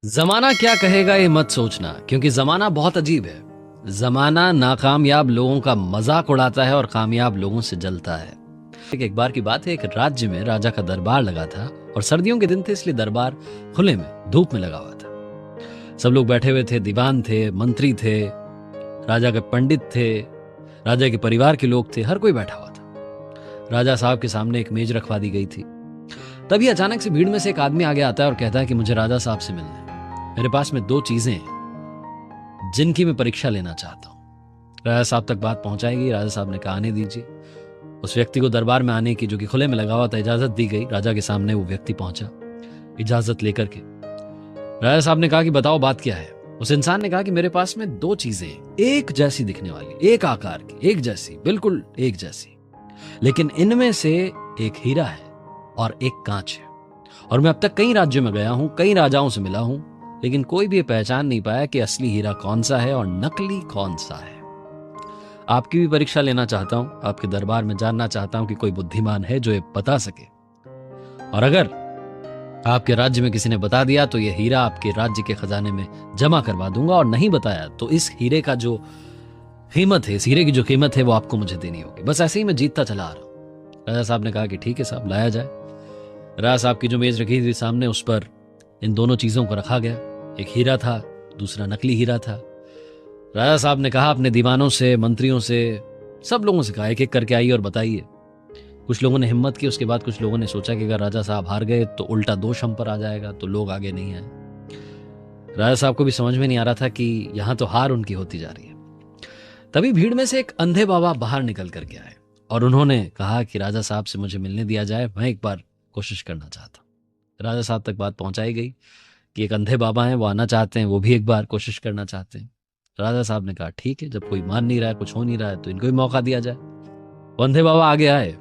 जमाना क्या कहेगा ये मत सोचना, क्योंकि जमाना बहुत अजीब है। जमाना नाकामयाब लोगों का मजाक उड़ाता है और कामयाब लोगों से जलता है। एक बार की बात है, एक राज्य में राजा का दरबार लगा था और सर्दियों के दिन थे, इसलिए दरबार खुले में धूप में लगा हुआ था। सब लोग बैठे हुए थे, दीवान थे, मंत्री थे, राजा के पंडित थे, राजा के परिवार के लोग थे, हर कोई बैठा हुआ था। राजा साहब के सामने एक मेज रखवा दी गई थी। तभी अचानक से भीड़ में से एक आदमी आगे आता है और कहता है कि मुझे राजा साहब से मिलना है। मेरे पास में दो चीजें हैं जिनकी मैं परीक्षा लेना चाहता हूं। राजा साहब तक बात पहुंचाएगी। राजा साहब ने कहा आने दीजिए। उस व्यक्ति को दरबार में आने की, जो कि खुले में लगा हुआ था, इजाजत दी गई। राजा के सामने वो व्यक्ति पहुंचा इजाजत लेकर के। राजा साहब ने कहा कि बताओ बात क्या है। उस इंसान ने कहा कि मेरे पास में दो चीजें हैं, एक जैसी दिखने वाली, एक आकार की, एक जैसी, बिल्कुल एक जैसी, लेकिन इनमें से एक हीरा है और एक कांच है। और मैं अब तक कई राज्यों में गया हूं, कई राजाओं से मिला हूं, लेकिन कोई भी पहचान नहीं पाया कि असली हीरा कौन सा है और नकली कौन सा है। आपकी भी परीक्षा लेना चाहता हूं, आपके दरबार में जानना चाहता हूं कि कोई बुद्धिमान है जो ये बता सके। और अगर आपके राज्य में किसी ने बता दिया तो यह हीरा आपके राज्य के खजाने में जमा करवा दूंगा, और नहीं बताया तो इस हीरे का जो कीमत है, इस हीरे की जो कीमत है, वो आपको मुझे देनी होगी। बस ऐसे ही मैं जीतता चला आ रहा हूं। राजा साहब ने कहा कि ठीक है साहब, लाया जाए। राजा साहब की जो मेज रखी थी सामने, उस पर इन दोनों चीजों को रखा गया। एक हीरा था, दूसरा नकली हीरा था। राजा साहब ने कहा अपने दीवानों से, मंत्रियों से, सब लोगों से कहा एक एक करके आइए और बताइए। कुछ लोगों ने हिम्मत की। उसके बाद कुछ लोगों ने सोचा कि अगर राजा साहब हार गए तो उल्टा दोष हम पर आ जाएगा, तो लोग आगे नहीं आए। राजा साहब को भी समझ में नहीं आ रहा था कि यहां तो हार उनकी होती जा रही है। तभी भीड़ में से एक अंधे बाबा बाहर निकल करके आए और उन्होंने कहा कि राजा साहब से मुझे मिलने दिया जाए, मैं एक बार कोशिश करना चाहता हूं। राजा साहब तक बात पहुंचाई गई कि एक अंधे बाबा हैं, वो आना चाहते हैं, वो भी एक बार कोशिश करना चाहते हैं। राजा साहब ने कहा ठीक है, जब कोई मान नहीं रहा है, कुछ हो नहीं रहा है, तो इनको भी मौका दिया जाए। वो अंधे बाबा आगे आए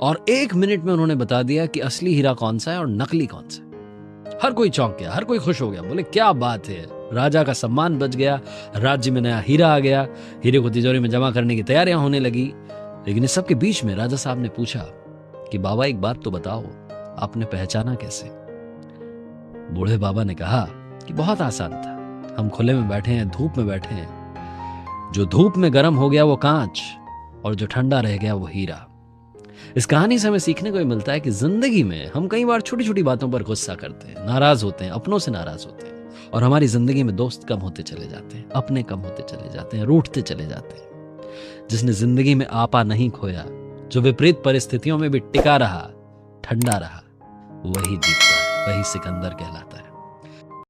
और 1 मिनट में उन्होंने बता दिया कि असली हीरा कौन सा है और नकली कौन सा है। हर कोई चौंक गया, हर कोई खुश हो गया, बोले क्या बात है, राजा का सम्मान बच गया, राज्य में नया हीरा आ गया, हीरे को तिजोरी में जमा करने की तैयारियां होने लगी। लेकिन इस सब के बीच में राजा साहब ने पूछा कि बाबा एक बात तो बताओ, आपने पहचाना कैसे? बूढ़े बाबा ने कहा कि बहुत आसान था, हम खुले में बैठे हैं, धूप में बैठे हैं, जो धूप में गर्म हो गया वो कांच, और जो ठंडा रह गया वो हीरा। इस कहानी से हमें सीखने को ये मिलता है कि जिंदगी में हम कई बार छोटी छोटी बातों पर गुस्सा करते हैं, नाराज होते हैं, अपनों से नाराज होते हैं, और हमारी जिंदगी में दोस्त कम होते चले जाते हैं, अपने कम होते चले जाते हैं, रूठते चले जाते हैं। जिसने जिंदगी में आपा नहीं खोया, जो विपरीत परिस्थितियों में भी टिका रहा, ठंडा रहा, वही जीतता है, वही सिकंदर कहलाता है।